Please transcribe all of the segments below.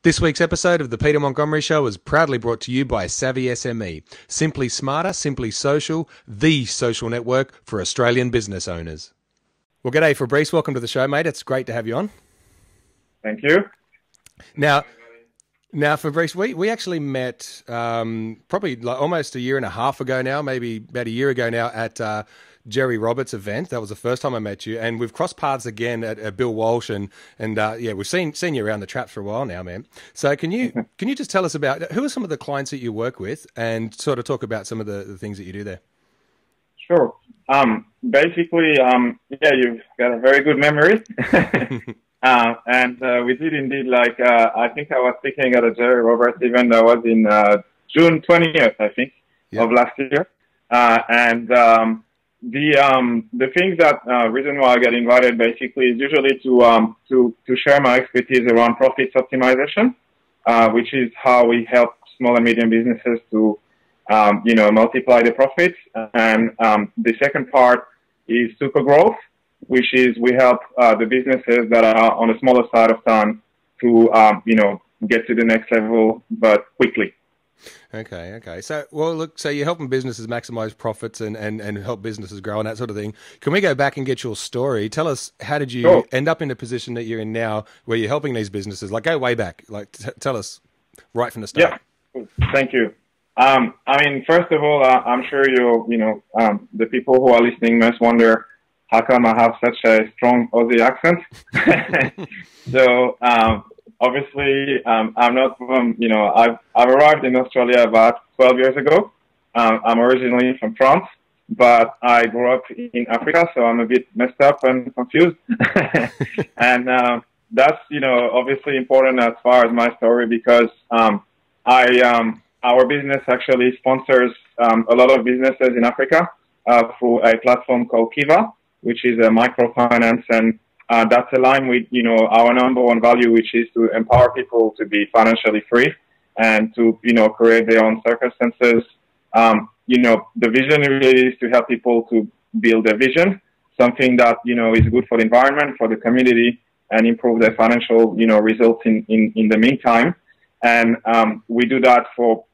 This week's episode of the Peter Montgomery Show is proudly brought to you by Savvy SME. Simply smarter, simply social, the social network for Australian business owners. Well, g'day Fabrice. Welcome to the show, mate. It's great to have you on. Thank you. Now Fabrice, we actually met probably like almost a year and a half ago now, maybe about a year ago now at Jerry Roberts' event. That was the first time I met you, and we've crossed paths again at Bill Walsh, and yeah, we've seen you around the traps for a while now, man. So can you just tell us about who are some of the clients that you work with, and sort of talk about some of the things that you do there? Sure. Basically, yeah, you've got a very good memory. And we did indeed, like, I think I was speaking at a Jerry Roberts event that was in June 20th, I think, of last year. The things that reason why I get invited basically is usually to share my expertise around profits optimization, which is how we help small and medium businesses to multiply the profits. And the second part is super growth, which is we help the businesses that are on the smaller side of town to get to the next level, but quickly. Okay. So, well, look, so you're helping businesses maximize profits and help businesses grow and that sort of thing. Can we go back and get your story? Tell us, how did you end up in the position that you're in now where you're helping these businesses? Like, go way back. Like, tell us right from the start. Yeah, thank you. I mean, first of all, I'm sure the people who are listening must wonder how come I have such a strong Aussie accent. So, obviously, I'm not from, I've arrived in Australia about 12 years ago. I'm originally from France, but I grew up in Africa, so I'm a bit messed up and confused. And that's, obviously important as far as my story, because our business actually sponsors a lot of businesses in Africa through a platform called Kiva, which is a microfinance, and that's aligned with, our number one value, which is to empower people to be financially free and to, create their own circumstances. The vision really is to help people to build a vision, something that, is good for the environment, for the community, and improve their financial, results in the meantime. And we do that for,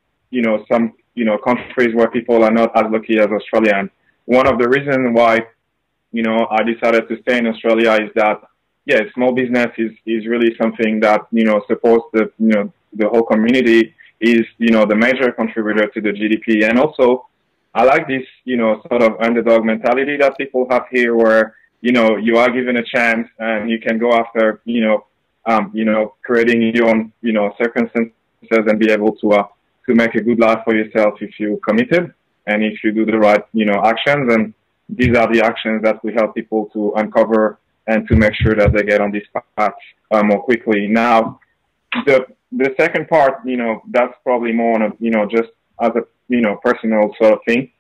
some, countries where people are not as lucky as Australia. And one of the reasons why I decided to stay in Australia is that, small business is really something that, supports the whole community, is, the major contributor to the GDP. And also, I like this, sort of underdog mentality that people have here where, you are given a chance and you can go after, creating your own, circumstances and be able to make a good life for yourself if you're committed and if you do the right, actions. And these are the actions that we help people to uncover and to make sure that they get on this path more quickly. Now, the second part, that's probably more on a, just as a, personal sort of thing.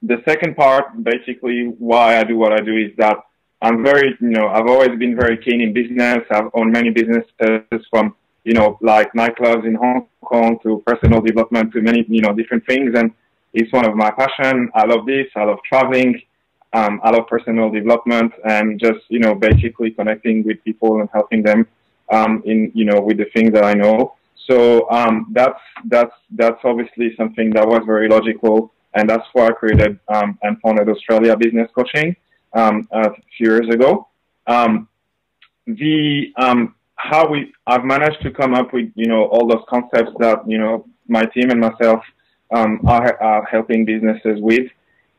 The second part, basically why I do what I do, is that I'm very, I've always been very keen in business. I've owned many businesses from, like nightclubs in Hong Kong to personal development to many, different things. And it's one of my passion. I love this. I love traveling. I love personal development and just, basically connecting with people and helping them, with the things that I know. So, that's obviously something that was very logical. And that's why I created, and founded Australia Business Coaching, a few years ago. I've managed to come up with, all those concepts that, my team and myself, are helping businesses with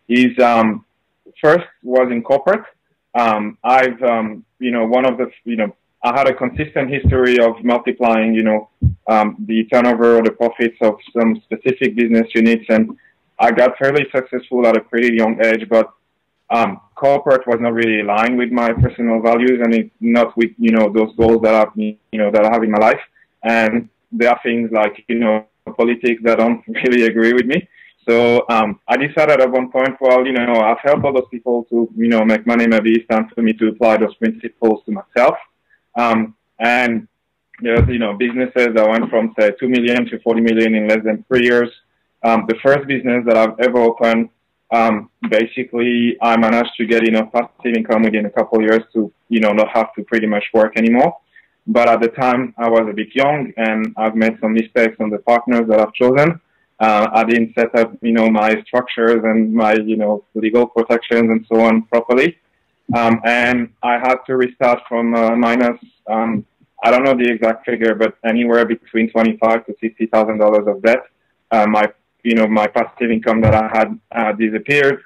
is, first was in corporate. I've, I had a consistent history of multiplying, the turnover or the profits of some specific business units. And I got fairly successful at a pretty young age, but, corporate was not really aligned with my personal values and it not with, those goals that I have in my life. And there are things like, politics that don't really agree with me. So I decided at one point, well, I've helped all those people to, make money. Maybe it's time for me to apply those principles to myself. And there's, businesses that went from, say, 2 million to 40 million in less than 3 years. The first business that I've ever opened, basically, I managed to get enough passive income within a couple of years to, not have to pretty much work anymore. But at the time, I was a bit young, and I've made some mistakes on the partners that I've chosen. I didn't set up, my structures and my, legal protections and so on properly. And I had to restart from minus, I don't know the exact figure, but anywhere between $25,000 to $60,000 of debt. My passive income that I had disappeared.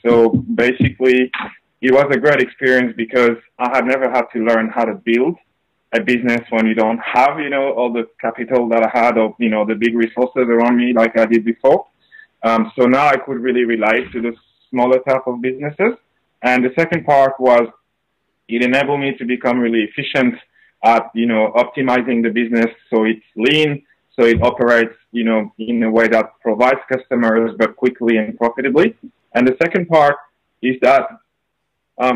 So basically, it was a great experience because I had never had to learn how to build a business when you don't have, all the capital that I had or, the big resources around me like I did before. So now I could really relate to the smaller type of businesses. And the second part was it enabled me to become really efficient at, optimizing the business so it's lean, so it operates, in a way that provides customers, but quickly and profitably. And the second part is that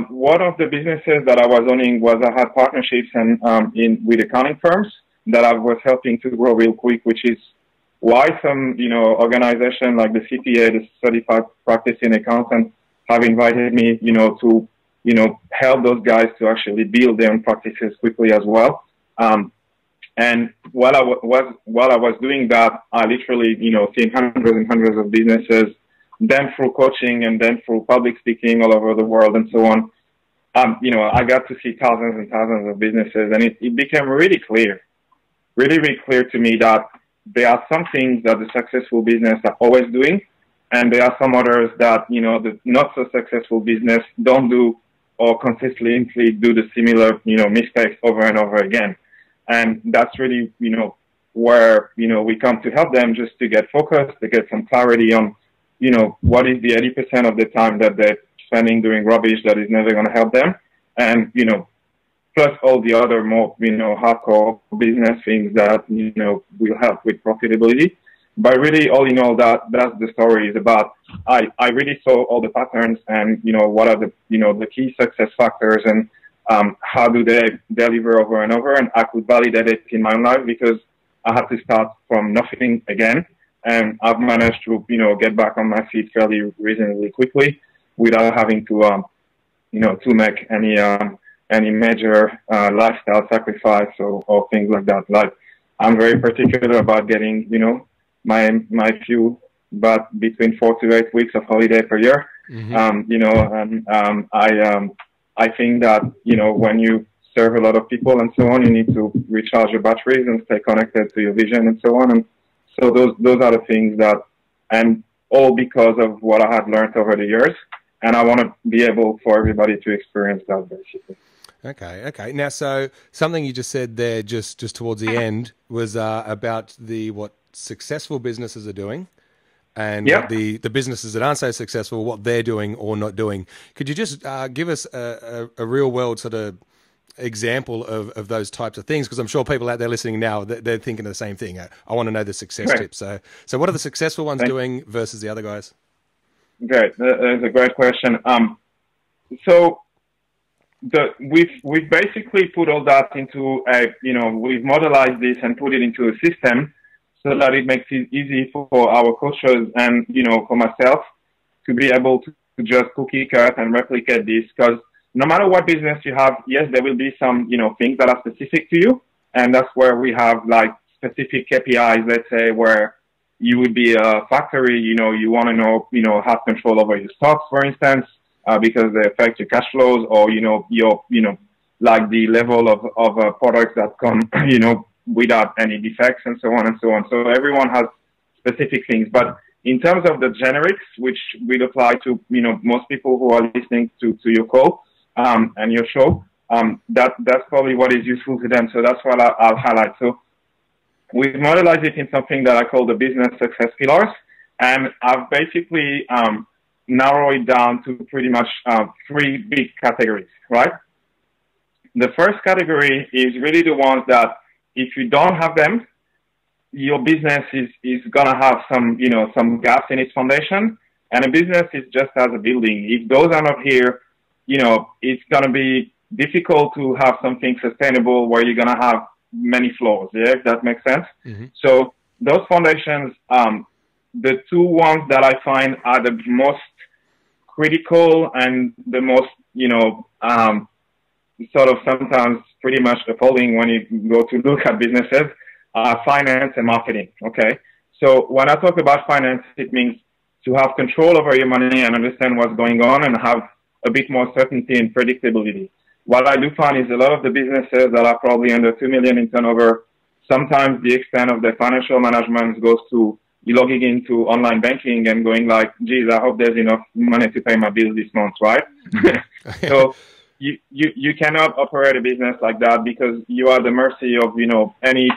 one of the businesses that I was owning was I had partnerships with accounting firms that I was helping to grow real quick, which is why some, organization like the CPA, the Certified Practicing Accountant, have invited me, to, help those guys to actually build their own practices quickly as well. And while I was doing that, I literally, seen hundreds and hundreds of businesses, then through coaching and then through public speaking all over the world and so on. I got to see thousands and thousands of businesses, and it became really clear to me that there are some things that the successful business are always doing, and there are some others that, the not so successful business don't do or consistently do the similar, mistakes over and over again. And that's really, where, we come to help them just to get focused, to get some clarity on, what is the 80% of the time that they're spending doing rubbish that is never going to help them. And, plus all the other more, hardcore business things that, will help with profitability. But really, all in all, that's the story is about. I really saw all the patterns and, what are the, the key success factors and, how do they deliver over and over? And I could validate it in my own life because I had to start from nothing again. And I've managed to, get back on my feet fairly reasonably quickly without having to, to make any major lifestyle sacrifice or things like that. Like, I'm very particular about getting, my few, but between 4 to 8 weeks of holiday per year. Mm-hmm. I think that, when you serve a lot of people and so on, you need to recharge your batteries and stay connected to your vision and so on. And so those are the things that, and all because of what I had learned over the years. And I want to be able for everybody to experience that basically. Okay. Now, so something you just said there just towards the end was about what successful businesses are doing. And what the businesses that aren't so successful, what they're doing or not doing. Could you just give us a real world sort of example of those types of things? Because I'm sure people out there listening now, they're thinking of the same thing. I want to know the success tips. So what are the successful ones doing versus the other guys? Great. That's a great question. So we've basically put all that into we've modelized this and put it into a system so that it makes it easy for our coaches and, for myself to be able to just cookie cut and replicate this. Because no matter what business you have, yes, there will be some, things that are specific to you. And that's where we have like specific KPIs, let's say, where you would be a factory, you want to have control over your stocks, for instance, because they affect your cash flows or, your, like the level of products that come, without any defects and so on and so on. So everyone has specific things. But in terms of the generics, which will apply to, most people who are listening to your call and your show, that's probably what is useful to them. So that's what I'll highlight. So we've modelized it in something that I call the business success pillars. And I've basically narrowed it down to pretty much 3 big categories, right? The first category is really the ones that if you don't have them, your business is going to have some gaps in its foundation. And a business is just as a building. If those are not here, it's going to be difficult to have something sustainable where you're going to have many floors. Yeah, if that makes sense. Mm-hmm. So those foundations, the 2 ones that I find are the most critical and the most, sort of sometimes pretty much appalling when you go to look at businesses are finance and marketing. Okay. So when I talk about finance, it means to have control over your money and understand what's going on and have a bit more certainty and predictability. What I do find is a lot of the businesses that are probably under 2 million in turnover, sometimes the extent of their financial management goes to logging into online banking and going like, geez, I hope there's enough money to pay my bills this month, right? So you cannot operate a business like that because you are at the mercy of, any,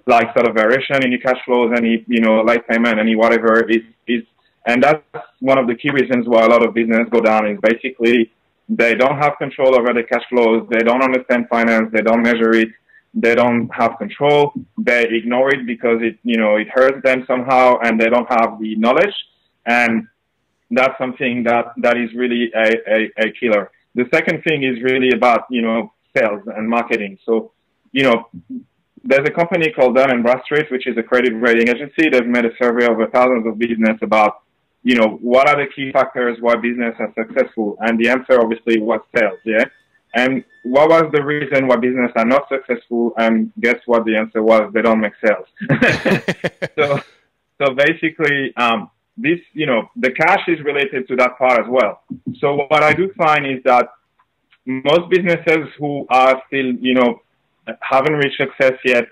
like sort of variation in your cash flows, any, late payment, any whatever is, and that's one of the key reasons why a lot of business go down is basically they don't have control over the cash flows. They don't understand finance. They don't measure it. They don't have control. They ignore it because it hurts them somehow and they don't have the knowledge. And that's something that is really a killer. The second thing is really about, sales and marketing. So, there's a company called Dun & Bradstreet, which is a credit rating agency. They've made a survey of thousands of business about, what are the key factors why business is successful? And the answer obviously was sales, yeah? And what was the reason why business are not successful? And guess what the answer was? They don't make sales. So basically, this, the cash is related to that part as well. So what I do find is that most businesses who are still, haven't reached success yet,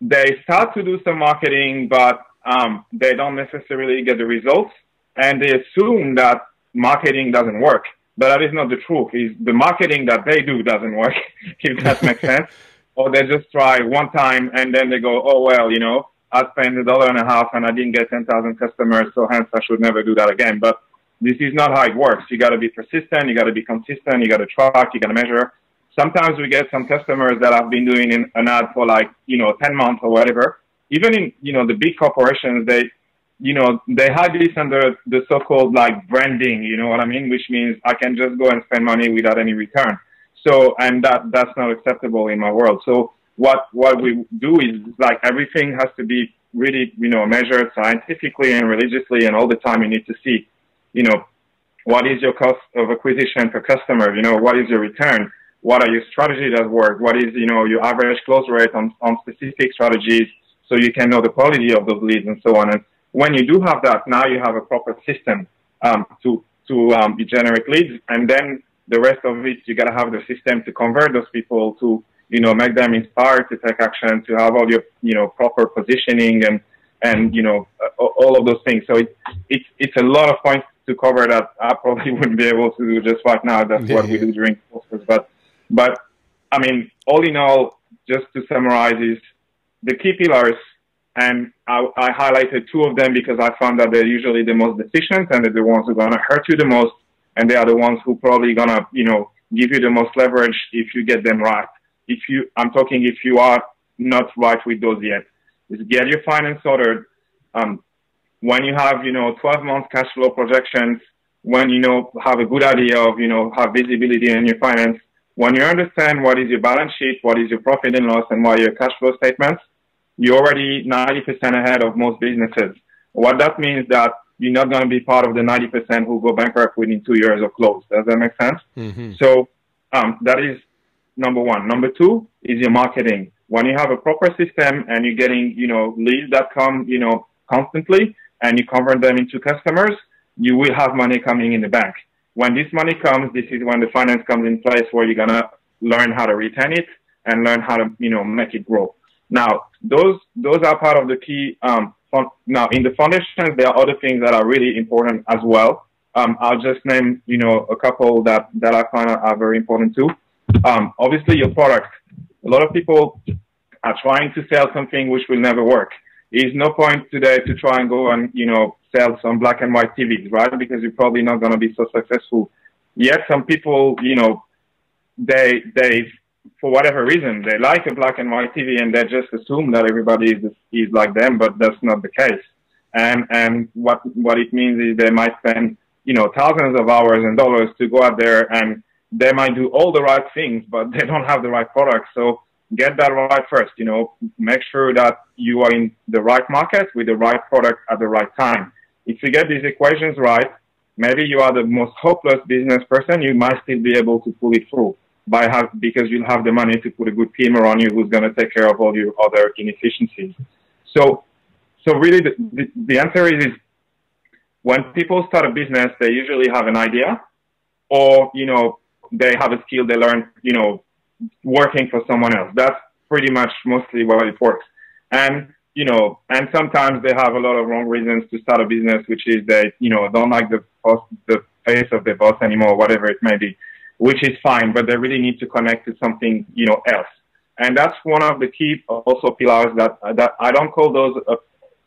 they start to do some marketing, but they don't necessarily get the results, and they assume that marketing doesn't work. But that is not the truth. Is the marketing that they do doesn't work, if that makes sense. Or they just try one time and then they go, oh, well, I spent $1.50 and I didn't get 10,000 customers, so hence I should never do that again. But this is not how it works. You got to be persistent. You got to be consistent. You got to track. You got to measure. Sometimes we get some customers that have been doing an ad for 10 months or whatever. Even in, the big corporations, they hide this under the so-called branding, you know what I mean? Which means I can just go and spend money without any return. So, and that's not acceptable in my world. So what we do is everything has to be really, measured scientifically and religiously, and all the time you need to see, what is your cost of acquisition per customer? What is your return? What are your strategies that work? What is, your average close rate on specific strategies, so you can know the quality of those leads and so on. And when you do have that, now you have a proper system to generate leads, and then the rest of it, you got to have the system to convert those people, to make them inspired to take action, to have all your proper positioning and all of those things. So it's a lot of points to cover that I probably wouldn't be able to do just right now. That's what we do during courses. But I mean, all in all, just to summarize, is the key pillars, and I highlighted two of them because I found that they're usually the most deficient and they're the ones who are going to hurt you the most, and they are the ones who probably going to, give you the most leverage if you get them right. I'm talking if you are not right with those yet, is get your finance sorted. When you have, 12-month cash flow projections, when have a good idea of, have visibility in your finance, when you understand what is your balance sheet, what is your profit and loss, and what are your cash flow statements, you're already 90% ahead of most businesses. What that means that you're not going to be part of the 90% who go bankrupt within 2 years of close. Does that make sense? Mm-hmm. So that is number one. Number two is your marketing. When you have a proper system and you're getting, leads that come, constantly, and you convert them into customers, you will have money coming in the bank. When this money comes, this is when the finance comes in place, where you're going to learn how to retain it and learn how to, make it grow. Now, those are part of the key. Now, in the foundations, there are other things that are really important as well. I'll just name, a couple that I find are very important too. Obviously, your product. A lot of people are trying to sell something which will never work. There's no point today to try and go and, sell some black and white TVs, right? Because you're probably not going to be so successful. Yet some people, they for whatever reason, they like a black and white TV and they just assume that everybody is like them, but that's not the case. And what it means is they might spend, thousands of hours and dollars to go out there, and they might do all the right things, but they don't have the right product. So get that right first, make sure that you are in the right market with the right product at the right time. If you get these equations right, maybe you are the most hopeless business person, you might still be able to pull it through because you'll have the money to put a good team around you who's going to take care of all your other inefficiencies. So really the answer is when people start a business, they usually have an idea, or, they have a skill they learn, working for someone else. That's pretty much mostly why it works. And sometimes they have a lot of wrong reasons to start a business, which is they, don't like the face of their boss anymore, whatever it may be, which is fine, but they really need to connect to something, else. And that's one of the key also pillars that I don't call those,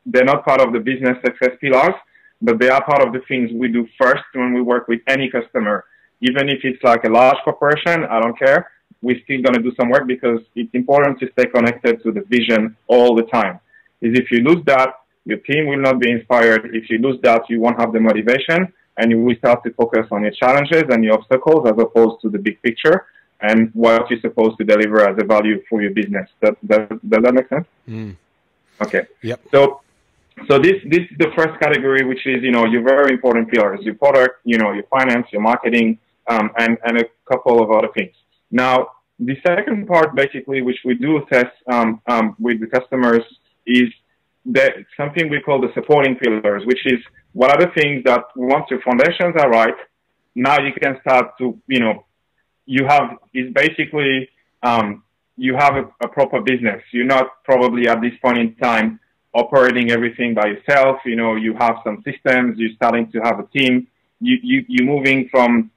they're not part of the business success pillars, but they are part of the things we do first when we work with any customer. Even if it's like a large corporation, I don't care. We're still going to do some work because it's important to stay connected to the vision all the time. If you lose that, your team will not be inspired. If you lose that, you won't have the motivation, and you will start to focus on your challenges and your obstacles as opposed to the big picture and what you're supposed to deliver as a value for your business. Does that make sense? Mm. Okay. Yep. So this is the first category, which is, your very important pillars, your product, your finance, your marketing, and a couple of other things. Now, the second part, basically, which we do assess with the customers is something we call the supporting pillars, which is what are the things that once your foundations are right, now you can start to, you have a proper business. You're not probably at this point in time operating everything by yourself. You have some systems, you're starting to have a team. You're moving from,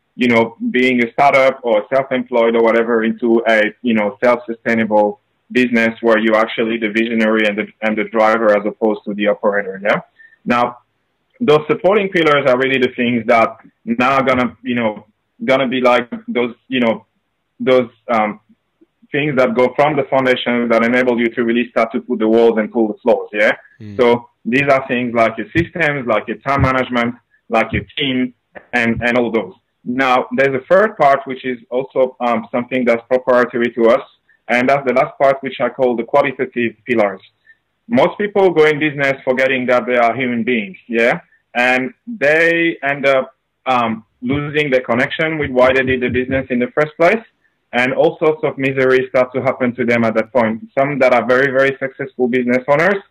being a startup or self-employed or whatever into a, self-sustainable business where you're actually the visionary and the driver as opposed to the operator. Yeah. Now, those supporting pillars are really the things that now are gonna be like those, things that go from the foundation that enable you to really start to put the walls and pull the floors. Yeah. Mm. So these are things like your systems, like your time management, like your team, and all those. Now, there's a third part, which is also something that's proprietary to us, and that's the last part, which I call the qualitative pillars. Most people go in business forgetting that they are human beings, yeah? And they end up losing the connection with why they did the business in the first place, and all sorts of misery start to happen to them at that point. Some that are very, very successful business owners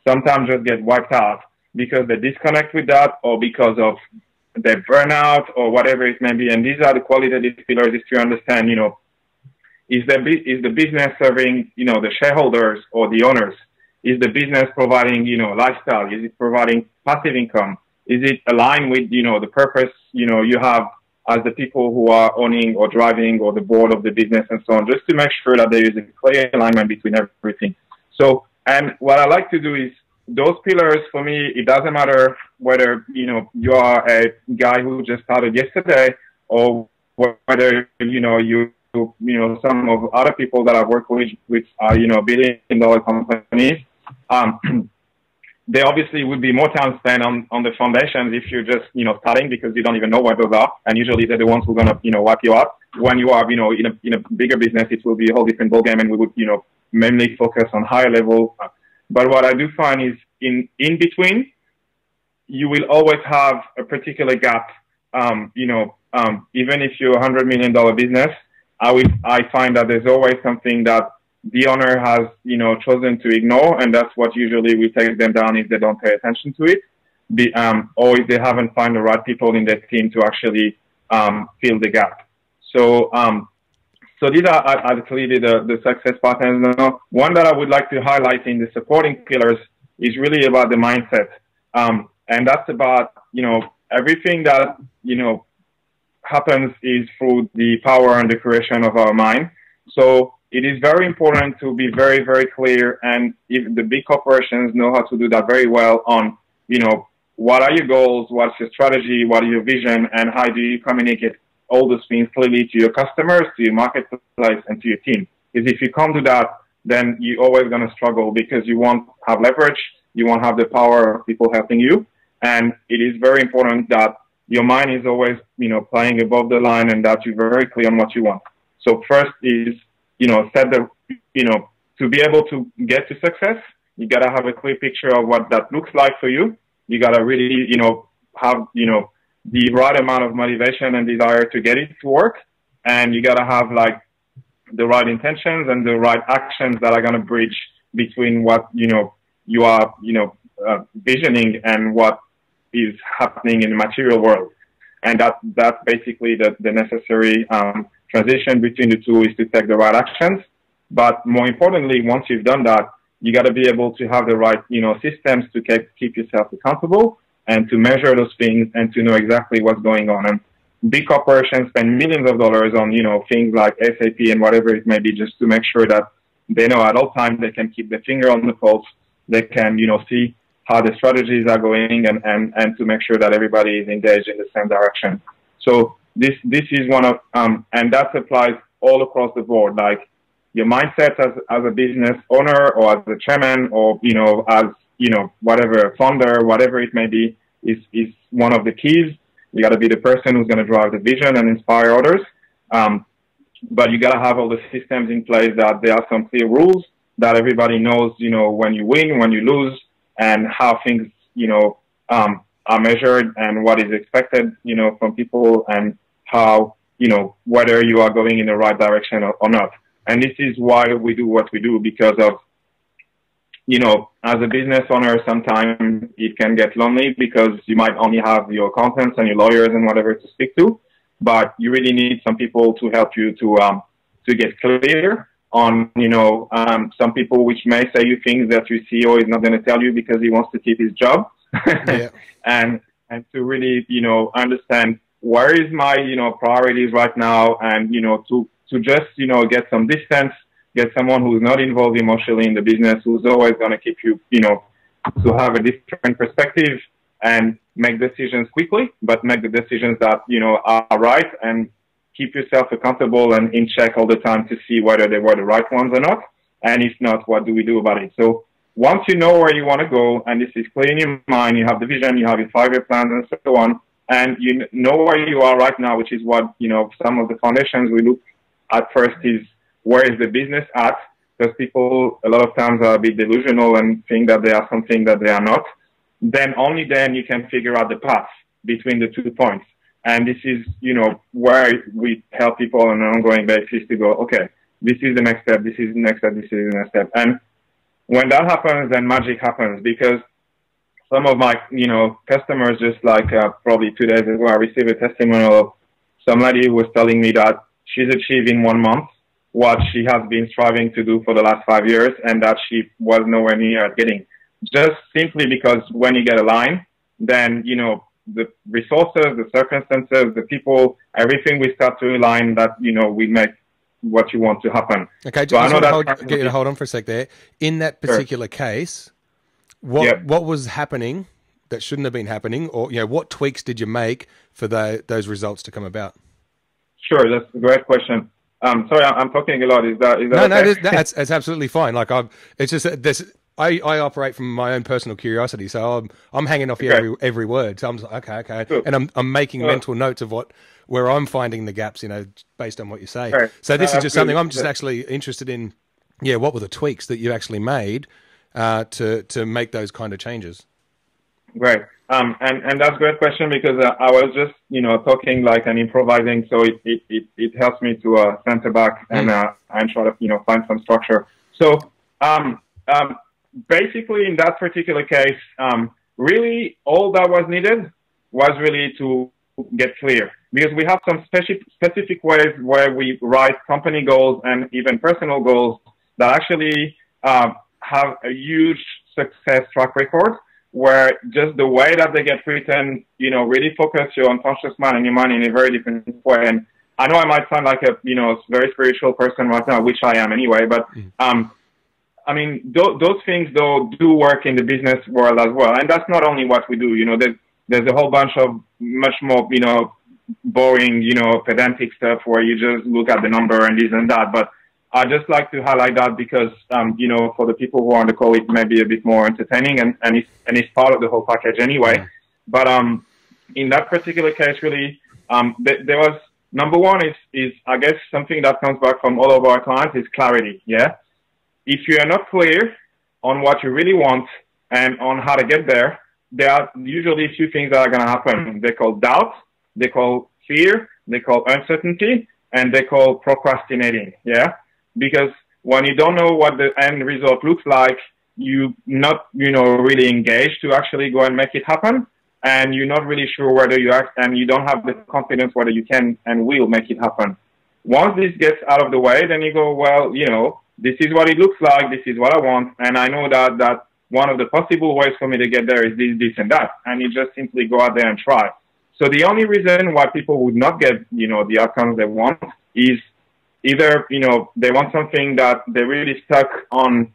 sometimes just get wiped out because they disconnect with that or because of their burnout or whatever it may be. And these are the qualitative pillars is to understand, is the business serving, the shareholders or the owners? Is the business providing, lifestyle? Is it providing passive income? Is it aligned with, the purpose, you have as the people who are owning or driving or the board of the business and so on, just to make sure that there is a clear alignment between everything. So, and what I like to do is those pillars for me, it doesn't matter whether, you are a guy who just started yesterday or whether, some of other people that I've worked with are, billion-dollar companies. They obviously would be more time spent on the foundations if you're just, starting because you don't even know what those are. And usually they're the ones who are going to, wipe you out. When you are, in a bigger business, it will be a whole different ballgame and we would, mainly focus on higher level. But what I do find is in between, you will always have a particular gap. Even if you're $100 million business, I find that there's always something that the owner has, chosen to ignore, and that's what usually will take them down if they don't pay attention to it, or if they haven't found the right people in their team to actually fill the gap. So these are clearly the success patterns. Now, one that I would like to highlight in the supporting pillars is really about the mindset, and that's about everything that happens is through the power and the creation of our mind. So it is very important to be very, very clear, and if the big corporations know how to do that very well on, what are your goals, what's your strategy, what is your vision, and how do you communicate all those things clearly to your customers, to your marketplace, and to your team. Because if you can't do that, then you're always going to struggle because you won't have leverage, you won't have the power of people helping you, and it is very important that your mind is always, playing above the line and that you're very clear on what you want. So first is, to be able to get to success, you got to have a clear picture of what that looks like for you. You got to really, have, the right amount of motivation and desire to get it to work. And you got to have like the right intentions and the right actions that are going to bridge between what, you are, visioning and what is happening in the material world. And that's basically the necessary transition between the two, is to take the right actions. But more importantly, once you've done that, you got to be able to have the right, systems to keep yourself accountable and to measure those things and to know exactly what's going on. And big corporations spend millions of dollars on, things like SAP and whatever it may be, just to make sure that they know at all times they can keep their finger on the pulse. They can, see how the strategies are going and to make sure that everybody is engaged in the same direction. So this is one of, and that applies all across the board, like your mindset as a business owner or as a chairman or, as, whatever founder, whatever it may be, is one of the keys. You got to be the person who's going to drive the vision and inspire others. But you got to have all the systems in place, that there are some clear rules that everybody knows, when you win, when you lose, and how things, are measured and what is expected, from people, and how, whether you are going in the right direction or not. And this is why we do what we do, because of, as a business owner, sometimes it can get lonely because you might only have your accountants and your lawyers and whatever to speak to, but you really need some people to help you to get clear on, some people which may say you things that your CEO is not going to tell you because he wants to keep his job. Yeah. and to really, understand where is my, priorities right now, and, to just, get some distance, get someone who's not involved emotionally in the business, who's always going to keep you, to have a different perspective and make decisions quickly, but make the decisions that, are right, and keep yourself accountable and in check all the time to see whether they were the right ones or not. And if not, what do we do about it? So once you know where you want to go, and this is clear in your mind, you have the vision, you have your 5-year plans and so on, and you know where you are right now, which is what, some of the foundations we look at first is, where is the business at? Because people a lot of times are a bit delusional and think that they are something that they are not. Then only then you can figure out the path between the 2 points. And this is, where we help people on an ongoing basis to go, okay, this is the next step, this is the next step, this is the next step. And when that happens, then magic happens, because some of my, customers, just like probably 2 days ago, I received a testimonial of some lady who was telling me that she's achieved in 1 month what she has been striving to do for the last 5 years, and that she was nowhere near getting. Just simply because when you get aligned, then, the resources, the circumstances, the people, everything we start to align, that, we make what you want to happen. Okay, so I know get you to hold on for a sec there. In that particular case, what was happening that shouldn't have been happening, or, what tweaks did you make for those results to come about? Sure, that's a great question. Sorry, I'm talking a lot. Is that no, okay? No, that's absolutely fine. Like it's just this. I operate from my own personal curiosity, so I'm hanging off every word. So I'm like, okay, cool. And I'm making mental notes of where I'm finding the gaps, based on what you say. Right. So this is just something I'm just actually interested in. Yeah, what were the tweaks that you actually made to make those kind of changes? Great. And that's a great question, because I was just, talking like and improvising. So it helps me to center back and try to, find some structure. So, basically in that particular case, really all that was needed was really to get clear, because we have some specific ways where we write company goals and even personal goals that actually, have a huge success track record, where just the way that they get written, really focus your unconscious mind and your mind in a very different way. And I know I might sound like a, very spiritual person right now, which I am anyway, but, I mean, those things though do work in the business world as well. And that's not only what we do, there's a whole bunch of much more, boring, pedantic stuff where you just look at the number and this and that. But I just like to highlight that because, for the people who are on the call, it may be a bit more entertaining and it's part of the whole package anyway. But, in that particular case, really, there was, number one is, I guess, something that comes back from all of our clients is clarity. Yeah. If you are not clear on what you really want and on how to get there, there are usually a few things that are going to happen. They call doubt, they call fear, they call uncertainty, and they call procrastinating. Yeah. Because when you don't know what the end result looks like, you not, really engaged to actually go and make it happen. And you're not really sure whether you act, and you don't have the confidence whether you can and will make it happen. Once this gets out of the way, then you go, well, this is what it looks like. This is what I want. And I know that one of the possible ways for me to get there is this, and that. And you just simply go out there and try. So the only reason why people would not get, the outcomes they want is either, they want something that they're really stuck on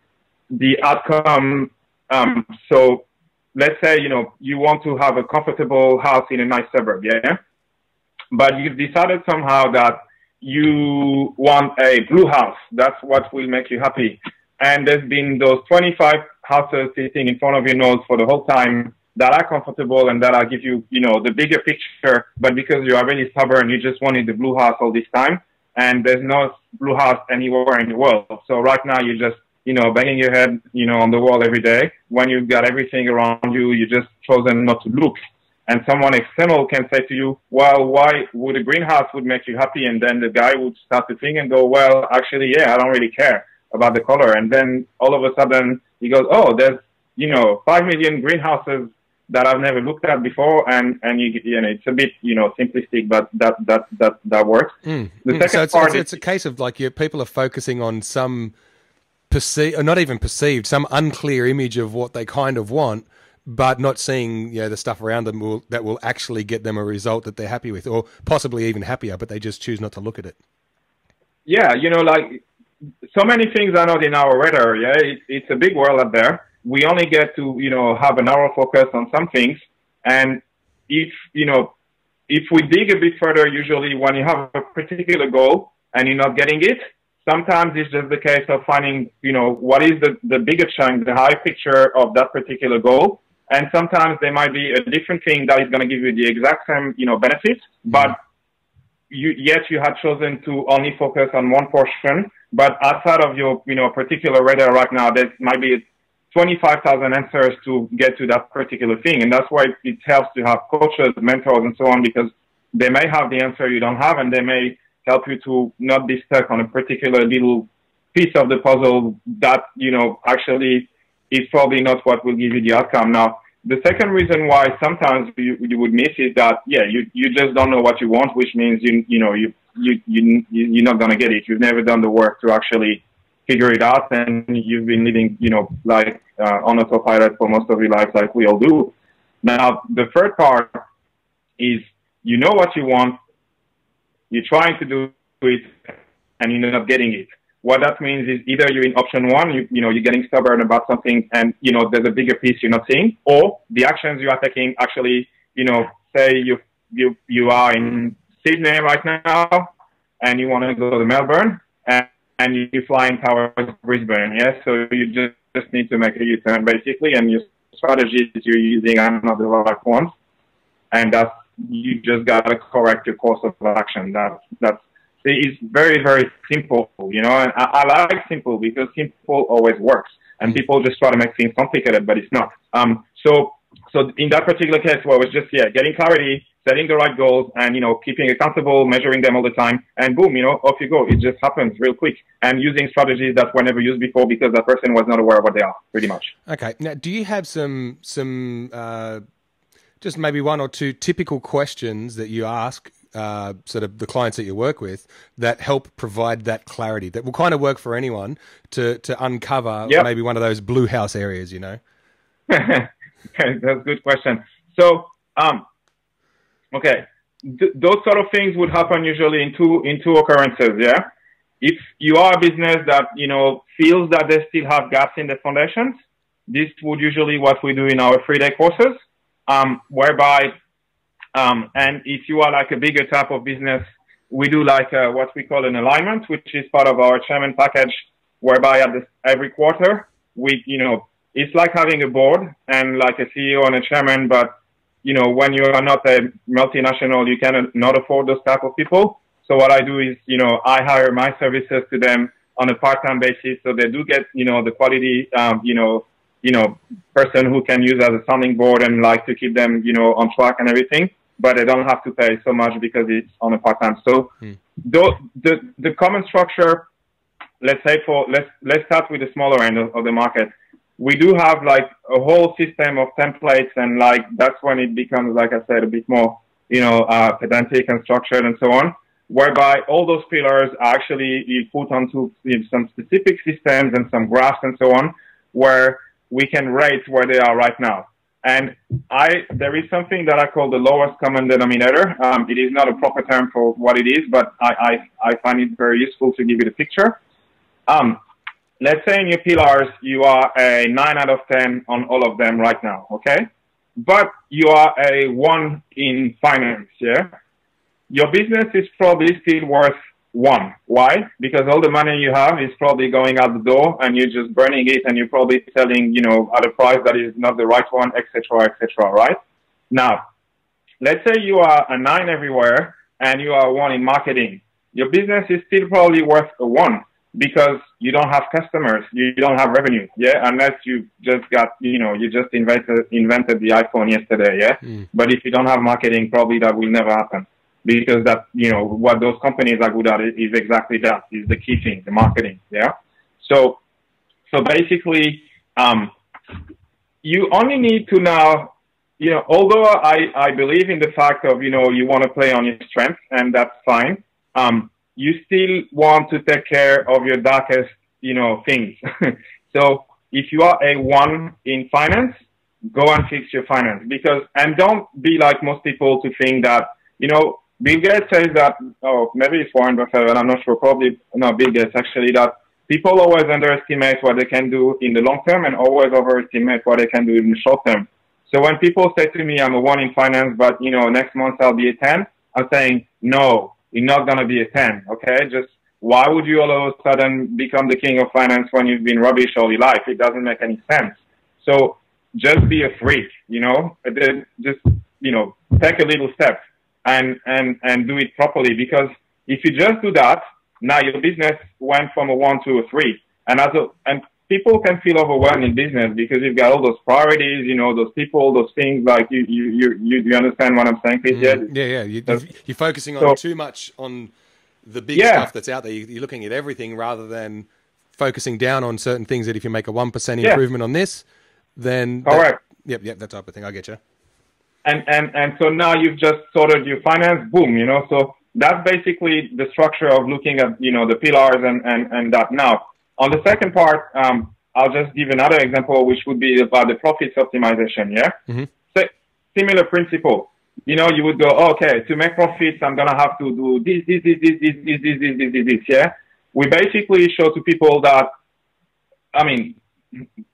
the outcome. So let's say, you want to have a comfortable house in a nice suburb, yeah? But you've decided somehow that you want a blue house. That's what will make you happy. And there's been those 25 houses sitting in front of your nose for the whole time that are comfortable and that will give you, the bigger picture. But because you are really stubborn, you just wanted the blue house all this time. And there's no blue house anywhere in the world. So right now you're just, banging your head, on the wall every day. When you've got everything around you, you just chosen not to look. And someone external can say to you, well, why would a greenhouse would make you happy? And then the guy would start to think and go, well, actually, yeah, I don't really care about the color. And then all of a sudden he goes, oh, there's, 5 million greenhouses that I've never looked at before. And it's a bit, simplistic, but that works. The second part it's a case of like people are focusing on some or not even perceived, some unclear image of what they kind of want, but not seeing the stuff around them that will actually get them a result that they're happy with, or possibly even happier, but they just choose not to look at it. Yeah, like so many things are not in our radar. Yeah, it's a big world out there. We only get to have a narrow focus on some things, and if we dig a bit further, usually when you have a particular goal and you're not getting it, sometimes it's just the case of finding what is the bigger chunk, the high picture of that particular goal. And sometimes there might be a different thing that is going to give you the exact same, benefits, but you had chosen to only focus on one portion. But outside of your, particular radar right now, there might be 25,000 answers to get to that particular thing. And that's why it helps to have coaches, mentors, and so on, because they may have the answer you don't have, and they may help you to not be stuck on a particular little piece of the puzzle that, actually is probably not what will give you the outcome. Now, the second reason why sometimes you would miss is that, you just don't know what you want, which means, you're not going to get it. You've never done the work to actually figure it out, and you've been living, on autopilot for most of your life, like we all do. Now, the third part is, what you want, you're trying to do it, and you're not getting it. What that means is either you're in option one, you're getting stubborn about something, and, there's a bigger piece you're not seeing, or the actions you are taking actually, say you are in Sydney right now, and you want to go to Melbourne, and you're flying towards Brisbane, yeah? So you just need to make a U-turn, basically, and your strategies you're using are not the right ones, and you just got to correct your course of action. It's very, very simple, and I like simple because simple always works, and people just try to make things complicated, but it's not. So in that particular case, well, it was just, getting clarity, setting the right goals, and, keeping accountable, measuring them all the time, and boom, off you go. It just happens real quick, and using strategies that were never used before because that person was not aware of what they are, pretty much. Okay. Now, do you have some just maybe one or two typical questions that you ask sort of the clients that you work with that help provide that clarity that will kind of work for anyone to uncover maybe one of those blue house areas, That's a good question. So, okay, those sort of things would happen usually in two occurrences, yeah? If you are a business that, feels that they still have gaps in the foundations, this would usually what we do in our 3-day courses, whereby, and if you are like a bigger type of business, we do like what we call an alignment, which is part of our chairman package, whereby every quarter, it's like having a board and like a CEO and a chairman, but, when you are not a multinational, you cannot afford those type of people. So what I do is, I hire my services to them on a part-time basis. So they do get, the quality, person who can use as a sounding board and like to keep them, on track and everything, but they don't have to pay so much because it's on a part-time. So the common structure, let's start with the smaller end of the market. We do have like a whole system of templates, and like that's when it becomes, like I said, a bit more, pedantic and structured and so on, whereby all those pillars are actually you put onto some specific systems and some graphs and so on, where we can rate where they are right now. And there is something that I call the lowest common denominator. It is not a proper term for what it is, but I find it very useful to give you the picture. Let's say in your pillars, you are a 9 out of 10 on all of them right now, okay? But you are a 1 in finance, yeah? Your business is probably still worth 1. Why? Because all the money you have is probably going out the door and you're just burning it and you're probably selling, at a price that is not the right one, etc., right? Now, let's say you are a 9 everywhere and you are a 1 in marketing. Your business is still probably worth a 1 because you don't have customers, you don't have revenue, yeah? Unless you just got, you just invented the iPhone yesterday, yeah? But if you don't have marketing, probably that will never happen. Because that, what those companies are good at is exactly that, is the key thing, the marketing, yeah? So basically, you only need to now, although I believe in the fact of, you want to play on your strengths, and that's fine, you still want to take care of your darkest, things. So if you are a 1 in finance, go and fix your finance. And don't be like most people to think that, Bill Gates says that, maybe it's Warren Buffett, I'm not sure, probably not Bill Gates actually, that people always underestimate what they can do in the long term and always overestimate what they can do in the short term. So when people say to me, I'm a 1 in finance, but, next month I'll be a 10, I'm saying, no, you're not going to be a 10, okay? Just why would you all of a sudden become the king of finance when you've been rubbish all your life? It doesn't make any sense. So just be a freak, just, take a little step. And do it properly, because if you just do that, now your business went from a 1 to a 3, and people can feel overwhelmed in business because you've got all those priorities, those people, those things. Like you understand what I'm saying, Chris? Yeah. You're focusing on too much on the big stuff that's out there. You're looking at everything rather than focusing down on certain things. That if you make a 1% improvement on this, then correct. That type of thing. I get you. And so now you've just sorted your finance, boom, so that's basically the structure of looking at, the pillars and that. Now, on the second part, I'll just give another example, which would be about the profits optimization, yeah? Mm-hmm. So, similar principle. You would go, okay, to make profits, I'm going to have to do this, yeah? We basically show to people that,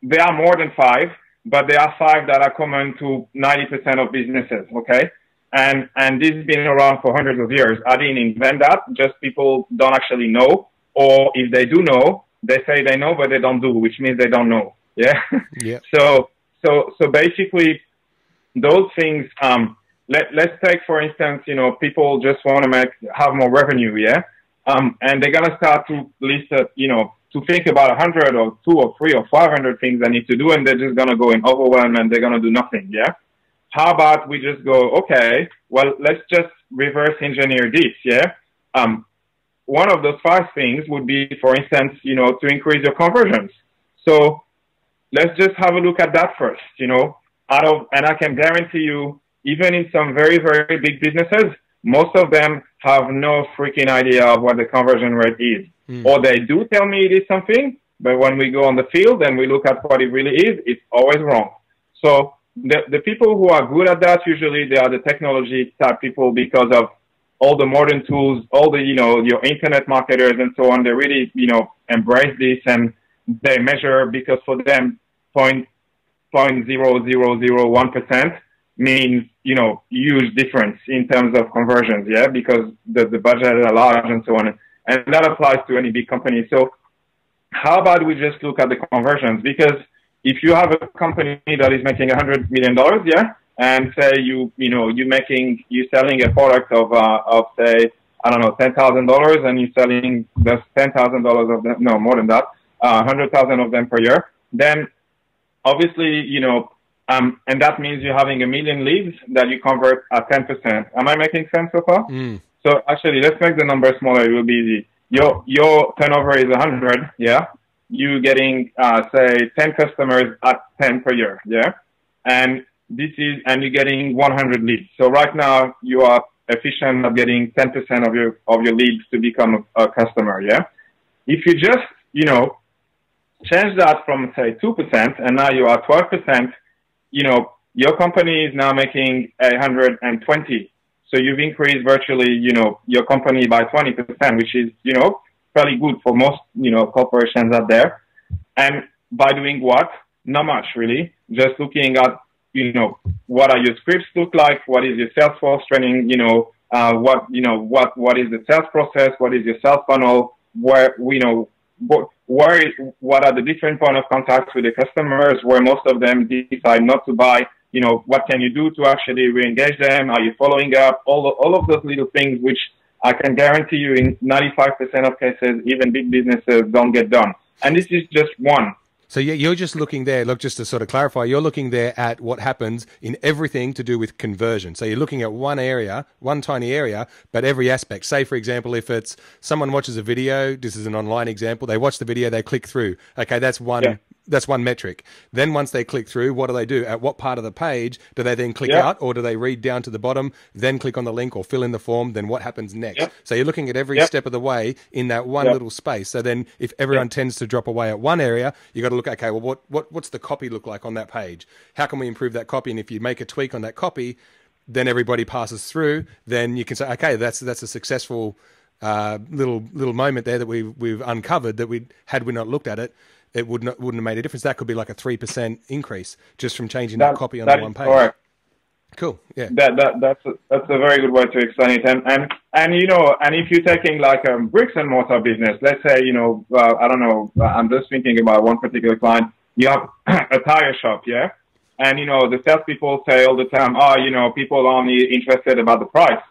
there are more than 5, but there are 5 that are common to 90% of businesses, okay? And this has been around for hundreds of years. I didn't invent that. Just people don't actually know. Or if they do know, they say they know, but they don't do, which means they don't know, yeah? Yeah. So basically, those things, let's take, for instance, people just want to have more revenue, yeah? And they're going to start to list, to think about 100 or 2 or 3 or 500 things they need to do, and they're just going to go in overwhelm and they're going to do nothing, yeah? How about we just go, okay, well, let's just reverse engineer this, yeah? One of those 5 things would be, for instance, to increase your conversions. So let's just have a look at that first, and I can guarantee you, even in some very, very big businesses, most of them have no freaking idea of what the conversion rate is. Or they do tell me it is something, but when we go on the field and we look at what it really is, it's always wrong. So the people who are good at that, usually they are the technology type people, because of all the modern tools, all the, your internet marketers and so on. They really, embrace this, and they measure, because for them, 0.0001% means, huge difference in terms of conversions, yeah, because the budget are large and so on. And that applies to any big company. So how about we just look at the conversions? Because if you have a company that is making $100 million, yeah, and say you're selling a product of say, I don't know, $10,000, and you're selling just $10,000 of them, no, more than that, 100,000 of them per year, then obviously, and that means you're having 1 million leads that you convert at 10%. Am I making sense so far? So actually, let's make the number smaller. It will be easy. Your turnover is 100, yeah? You getting, say, 10 customers at 10 per year, yeah? And you're getting 100 leads. So right now, you are efficient at getting 10% of your leads to become a customer, yeah? If you just, change that from, say, 2%, and now you are 12%, your company is now making 120. So you've increased virtually, your company by 20%, which is, fairly good for most, corporations out there. And by doing what? Not much, really. Just looking at, what are your scripts look like? What is your sales force training? What is the sales process? What is your sales funnel? What are the different point of contacts with the customers where most of them decide not to buy? What can you do to actually re-engage them? Are you following up? All of those little things, which I can guarantee you in 95% of cases, even big businesses don't get done. And this is just one. So you're just looking there, look, just to sort of clarify, you're looking there at what happens in everything to do with conversion. So you're looking at one area, one tiny area, but every aspect. Say, for example, if it's someone watches a video, this is an online example, they watch the video, they click through. Okay, that's one. That's one metric. Then once they click through, what do? At what part of the page do they then click out, or do they read down to the bottom, then click on the link or fill in the form? Then what happens next? So you're looking at every step of the way in that one little space. So then if everyone tends to drop away at one area, you got to look, okay, well, what's the copy look like on that page? How can we improve that copy? And if you make a tweak on that copy, then everybody passes through, then you can say, okay, that's a successful little moment there that we've uncovered that had we not looked at it. It wouldn't have made a difference. That could be like a 3% increase just from changing that copy on the one page. Correct. Cool. Yeah. That's a very good way to explain it. And if you're taking like a bricks and mortar business, let's say, I don't know, I'm just thinking about one particular client. You have a tire shop, yeah? And, the salespeople say all the time, people are only interested about the price.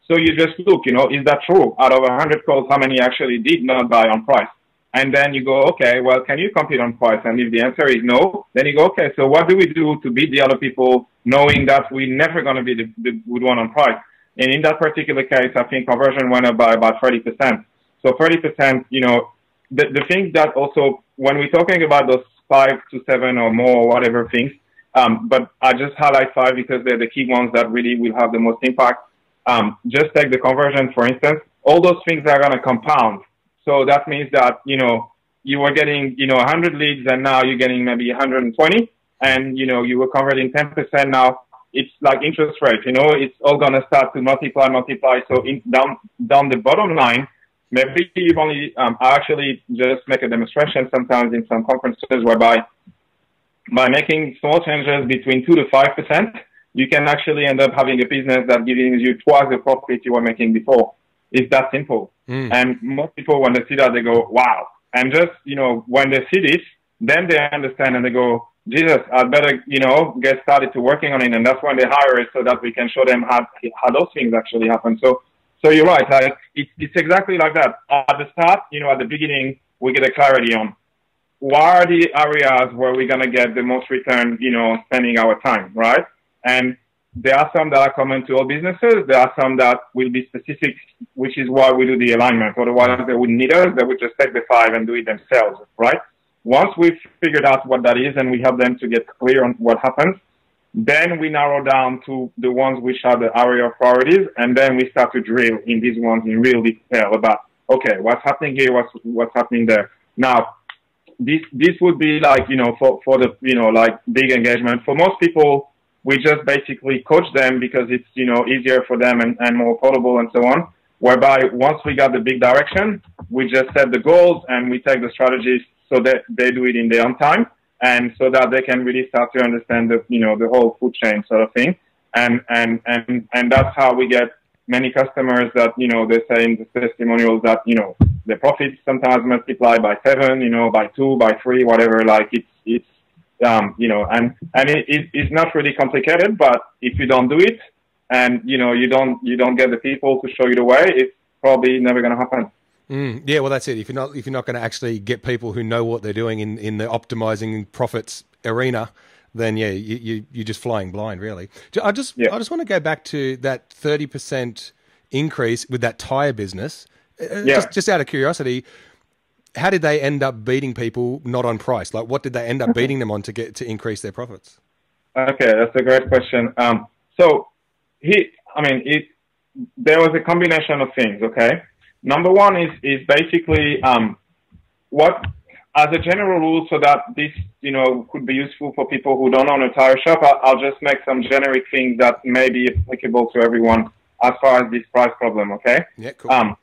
So you just look, is that true? Out of 100 calls, how many actually did not buy on price? And then you go, okay, well, can you compete on price? And if the answer is no, then you go, okay, so what do we do to beat the other people, knowing that we're never going to be the good one on price? And in that particular case, I think conversion went up by about 30%. So 30%, the thing that also, when we're talking about those 5 to 7 or more, whatever things, but I just highlight 5 because they're the key ones that really will have the most impact. Just take the conversion, for instance. All those things are going to compound. So that means that, you were getting, 100 leads and now you're getting maybe 120 and, you were converting 10%. Now it's like interest rate, it's all going to start to multiply. So down the bottom line, maybe you've only, I actually just make a demonstration sometimes in some conferences whereby by making small changes between 2 to 5%, you can actually end up having a business that gives you twice the profit you were making before. It's that simple. And most people, when they see that, they go, wow. And just, when they see this, then they understand and they go, Jesus, I'd better, get started to working on it. And that's when they hire us so that we can show them how those things actually happen. So you're right. It's exactly like that. At the start, at the beginning, we get a clarity on what are the areas where we're going to get the most return, spending our time, right? And there are some that are common to all businesses. There are some that will be specific, which is why we do the alignment. Otherwise, they wouldn't need us. They would just take the 5 and do it themselves, right? Once we've figured out what that is and we help them to get clear on what happens, then we narrow down to the ones which are the area of priorities, and then we start to drill in these ones in real detail about, okay, what's happening here, what's happening there. Now, this would be like, for the, like big engagement. For most people, we just basically coach them because it's, easier for them and more affordable and so on. Whereby once we got the big direction, we just set the goals and we take the strategies so that they do it in their own time and so that they can really start to understand the, the whole food chain sort of thing. And that's how we get many customers that, they say in the testimonials that, the profits sometimes multiply by 7, by 2, by 3, whatever, like it's, and it's not really complicated, but if you don't do it and, you don't get the people to show you the way, it's probably never going to happen. Yeah, well, that's it. If you're not going to actually get people who know what they're doing in the optimizing profits arena, then yeah, you're just flying blind, really. I just want to go back to that 30% increase with that tire business. Just out of curiosity, how did they end up beating people not on price? Like, what did they end up beating them on to increase their profits? Okay, that's a great question. There was a combination of things. Okay, number one is basically what, as a general rule, so that this could be useful for people who don't own a tire shop. I'll just make some generic things that may be applicable to everyone as far as this price problem. Okay. Yeah. Cool.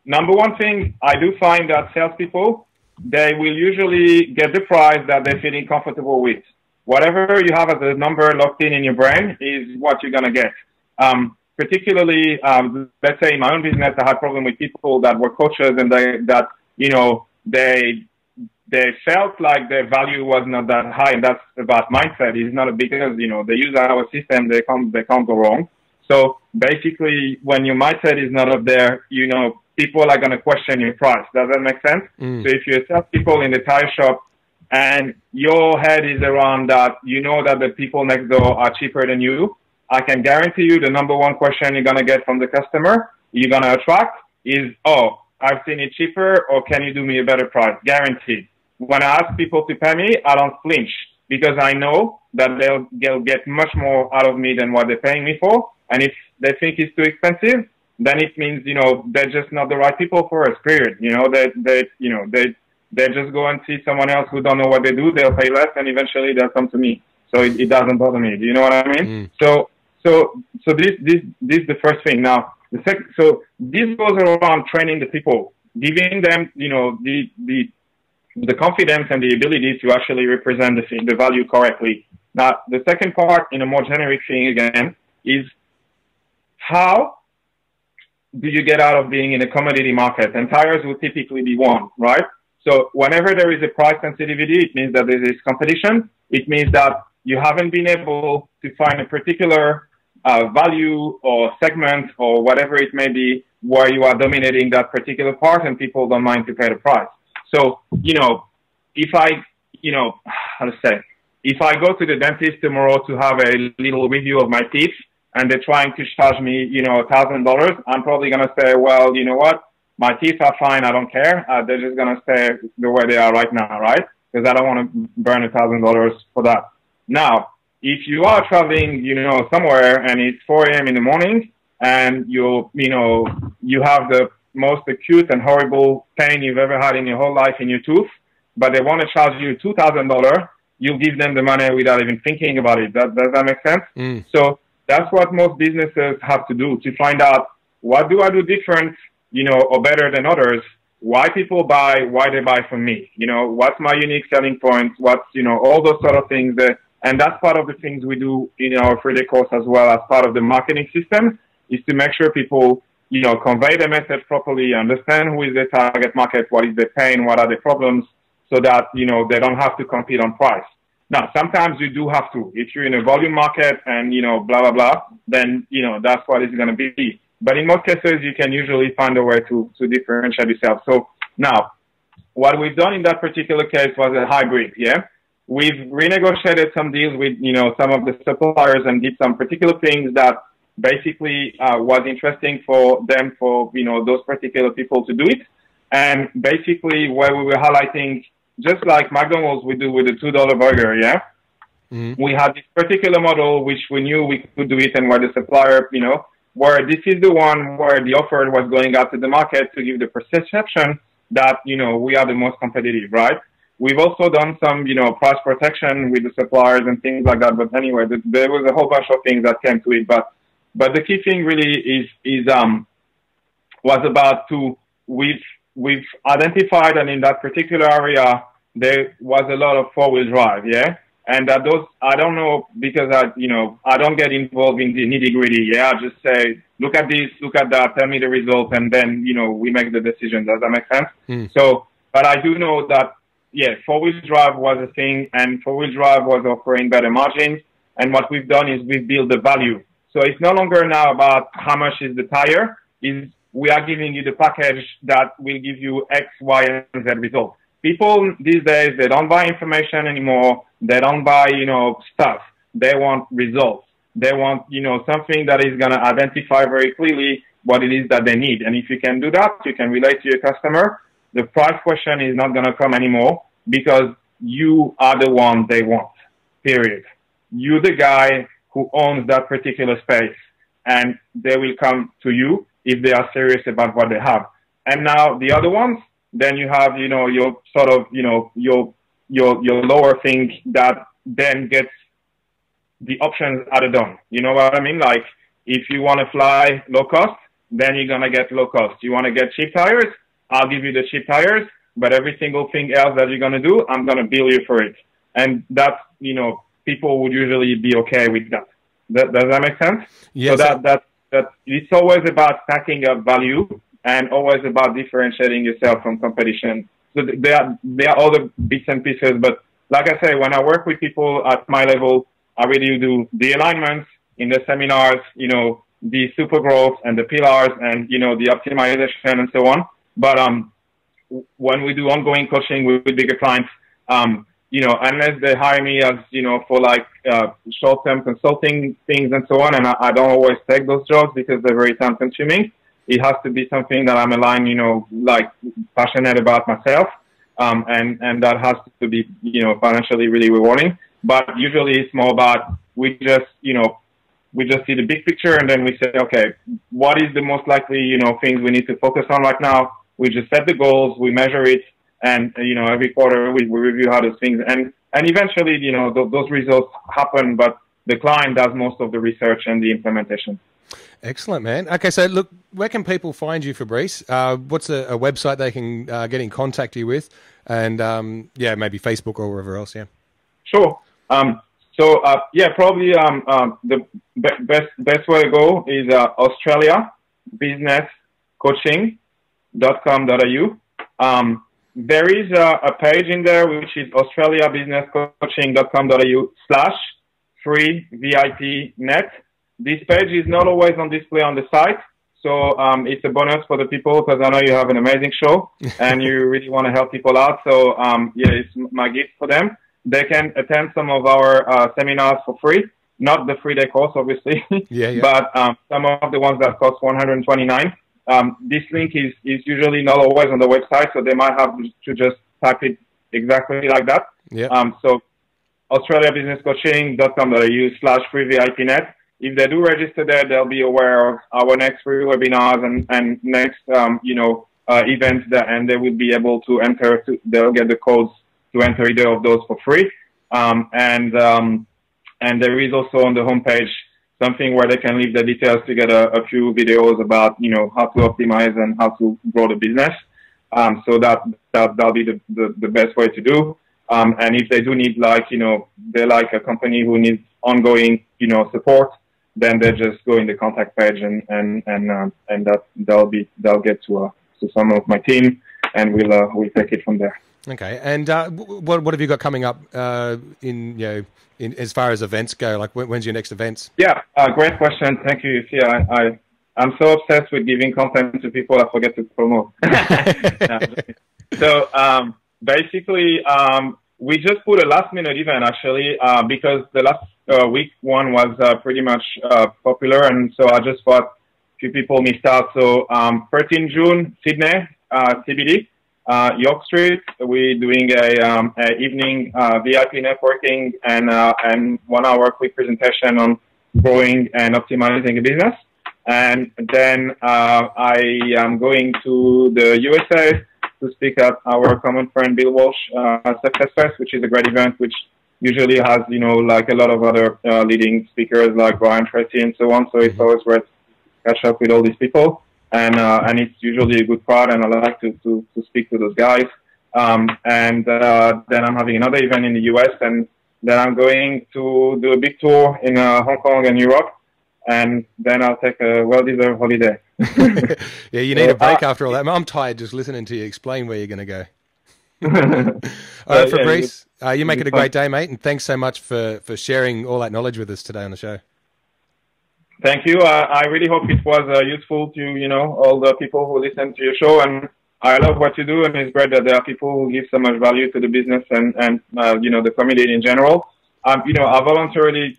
Number one thing, I do find that salespeople, they will usually get the price that they're feeling comfortable with. Whatever you have as a number locked in your brain is what you're gonna get. Particularly, let's say in my own business, I had problem with people that were coaches and they felt like their value was not that high, and that's about mindset. It's not because they use our system, they can't go wrong. So basically, when your mindset is not up there, people are going to question your price. Does that make sense? So if you sell people in the tire shop and your head is around that, that the people next door are cheaper than you, I can guarantee you the number one question you're going to get from the customer, you're going to attract is, oh, I've seen it cheaper, or can you do me a better price? Guaranteed. When I ask people to pay me, I don't flinch because I know that they'll get much more out of me than what they're paying me for. And if they think it's too expensive, then it means, they're just not the right people for us, period. They just go and see someone else who don't know what they do. They'll pay less and eventually they'll come to me. So it doesn't bother me. Do you know what I mean? So this is the first thing. Now, the second, so this goes around training the people, giving them, the confidence and the ability to actually represent the value correctly. Now, the second part, in a more generic thing again, is how do you get out of being in a commodity market? And tires will typically be one, right? So whenever there is a price sensitivity, it means that there is competition. It means that you haven't been able to find a particular value or segment or whatever it may be where you are dominating that particular part and people don't mind to pay the price. So, if I go to the dentist tomorrow to have a little review of my teeth and they're trying to charge me, $1,000, I'm probably going to say, well, you know what? My teeth are fine. I don't care. They're just going to stay the way they are right now, right? Because I don't want to burn $1,000 for that. Now, if you are traveling, somewhere and it's 4 a.m. in the morning and you have the most acute and horrible pain you've ever had in your whole life in your tooth, but they want to charge you $2,000, you'll give them the money without even thinking about it. Does that make sense? So that's what most businesses have to do, to find out what do I do different, or better than others, why people buy, why they buy from me, what's my unique selling point, what's, all those sort of things. And that's part of the things we do in our 3-day course as well as part of the marketing system, is to make sure people convey the message properly, understand who is the target market, what is the pain, what are the problems, so that, they don't have to compete on price. Now, sometimes you do have to. If you're in a volume market and, blah, blah, blah, then, that's what it's going to be. But in most cases, you can usually find a way to differentiate yourself. So now, what we've done in that particular case was a hybrid, yeah? We've renegotiated some deals with, some of the suppliers and did some particular things that basically was interesting for them, for those particular people to do it. And basically where we were highlighting, just like McDonald's we do with the $2 burger, yeah, we had this particular model which we knew we could do it, and where the supplier, where this is the one where the offer was going out to the market to give the perception that we are the most competitive, right? We've also done some price protection with the suppliers and things like that. But anyway, there was a whole bunch of things that came to it. But the key thing really was about we've identified, and in that particular area there was a lot of 4-wheel drive, yeah, and that those, I don't know, because I don't get involved in the nitty gritty, yeah. I just say, look at this, look at that, tell me the result, and then we make the decision. Does that make sense? So, but I do know that, yeah, 4-wheel drive was a thing, and 4-wheel drive was offering better margins. And what we've done is we've built the value. So it's no longer now about how much is the tire. We are giving you the package that will give you X, Y, and Z result. people these days, they don't buy information anymore. They don't buy, stuff. They want results. They want, something that is going to identify very clearly what it is that they need. And if you can do that, you can relate to your customer. The price question is not going to come anymore because you are the one they want, period. You're the guy who owns that particular space, and they will come to you if they are serious about what they have. And now the other ones, then you have, your sort of, your lower thing that then gets the options added on. You know what I mean? Like, if you want to fly low cost, then you're going to get low cost. You want to get cheap tires? I'll give you the cheap tires, but every single thing else that you're going to do, I'm going to bill you for it. And that's, people would usually be okay with that. Does that make sense? Yes. So that it's always about stacking up value and always about differentiating yourself from competition. So there are other bits and pieces, but like I say, when I work with people at my level, I really do the alignments in the seminars, the super growth and the pillars and, the optimization and so on. But when we do ongoing coaching with bigger clients, unless they hire me as, for like short-term consulting things and so on, and I don't always take those jobs because they're very time-consuming. It has to be something that I'm aligned, like passionate about myself, and that has to be, financially really rewarding. But usually it's more about we just see the big picture and then we say, okay, what is the most likely, things we need to focus on right now? We just set the goals, we measure it, and, every quarter we review how those things, and eventually, those results happen, but the client does most of the research and the implementation. Excellent, man. Okay, so look, where can people find you, Fabrice? What's a website they can get in contact you with? And, maybe Facebook or wherever else, yeah. Sure. Probably the best way to go is australiabusinesscoaching.com.au. There is a page in there which is australiabusinesscoaching.com.au/free VIP net. This page is not always on display on the site, so it's a bonus for the people because I know you have an amazing show and you really want to help people out. So it's my gift for them. They can attend some of our seminars for free, not the 3-day course, obviously, but some of the ones that cost $129. This link is usually not always on the website, so they might have to just type it exactly like that. So australiabusinesscoaching.com.au/free VIP net. If they do register there, they'll be aware of our next free webinars and next, events and they will be able to enter, they'll get the codes to enter either of those for free. And there is also on the homepage something where they can leave the details to get a few videos about, how to optimize and how to grow the business. So that'll be the best way to do. And if they do need they're like a company who needs ongoing, support, then they just go in the contact page and they'll get to some of my team and we'll take it from there. Okay. And what have you got coming up in as far as events go? Like when's your next events? Yeah, great question. Thank you. See, I'm so obsessed with giving content to people I forget to promote. So basically, we just put a last-minute event actually because the last week one was pretty much popular, and so I just thought a few people missed out. So 13 June, Sydney, CBD. York Street, we're doing a evening VIP networking and 1 hour quick presentation on growing and optimizing a business. And then I am going to the USA to speak at our common friend Bill Walsh Success Fest, which is a great event, which usually has, like a lot of other leading speakers like Brian Tracy and so on. So it's always great to catch up with all these people. And it's usually a good crowd, and I like to speak to those guys. Then I'm having another event in the US, and then I'm going to do a big tour in Hong Kong and Europe, and then I'll take a well-deserved holiday. Yeah, you need a break after all that. I'm tired just listening to you explain where you're going to go. All right, Fabrice, you make it a great day, mate, and thanks so much for sharing all that knowledge with us today on the show. Thank you. I really hope it was useful to, all the people who listen to your show. And I love what you do, and it's great that there are people who give so much value to the business and the community in general. I voluntarily,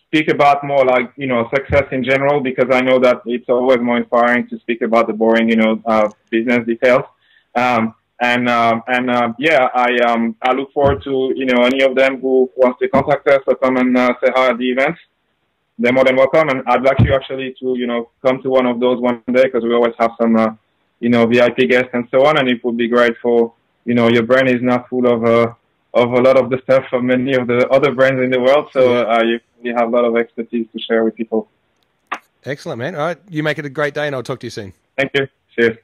speak about more like, success in general, because I know that it's always more inspiring to speak about the boring, business details. I look forward to, any of them who wants to contact us or come and say hi at the events. They're more than welcome. And I'd like you actually to, come to one of those one day, because we always have some, VIP guests and so on. And it would be great for, your brain is not full of a lot of the stuff of many of the other brands in the world. So you have a lot of expertise to share with people. Excellent, man. All right. You make it a great day, and I'll talk to you soon. Thank you. Cheers.